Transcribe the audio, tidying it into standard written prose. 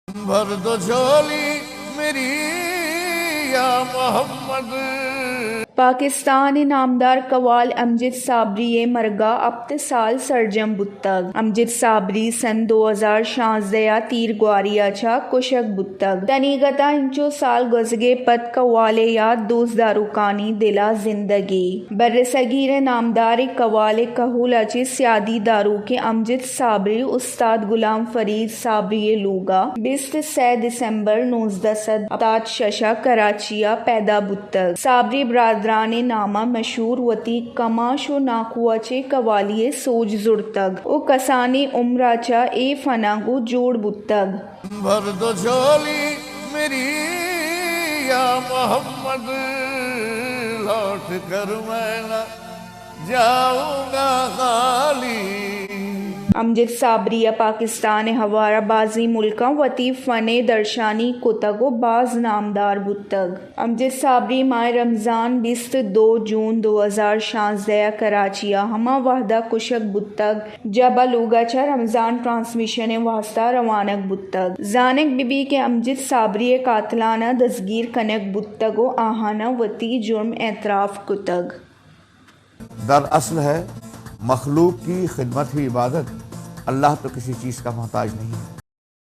भर दो झोली मेरी या मोहम्मद। पाकिस्तान नामदार कवाल अमजद साबरी मरगा अब साल सरजम बुत्तग अमजद साबरी सन 2016 तीर ग्वारियाचा कुशक बुत्तग तनीगता इंचो साल गुजगे पद कवाले याद दोस्त दारुकानी दिला जिंदगी बर्रसगीर नामदार कवाल कहूलाचे सियादी दारू के अमजद साबरी उस्ताद गुलाम फरीद साबरी लूगा 20 दिसंबर 1970 शशा कराचिया पैदा बुत्तग साबरी ब्रादरान नामा मशहूर वती कमाशो नाकुआचे कवालिये सोज जुड़तग ओ कसानी उम्राचा ए फनागो जोड़ बुत्तग। भर दो झोली मेरी या मोहम्मद, लौट कर मैं न जाऊंगा खाली। अमजद साबरिया पाकिस्तान हवारा बाजी मुल्का वती फ़ने दर्शानी कुतगो बाज नामदार बुत्तग अमजद साबरी माह रमज़ान 22 जून 2016 कराचिया हमा वहदा कुशक बुत्तग जब लूगाचा रमज़ान ट्रांसमिशन वास्ता रवानक बुत्तग जानक बिबी के अमजद साबरी कातलाना दसगीर कनक बुत्तगो आहाना वती जुर्म एतराफ़ कुतग। दरअसल है मखलूक की खिदमत ही इबादत, अल्लाह तो किसी चीज़ का मोहताज नहीं है।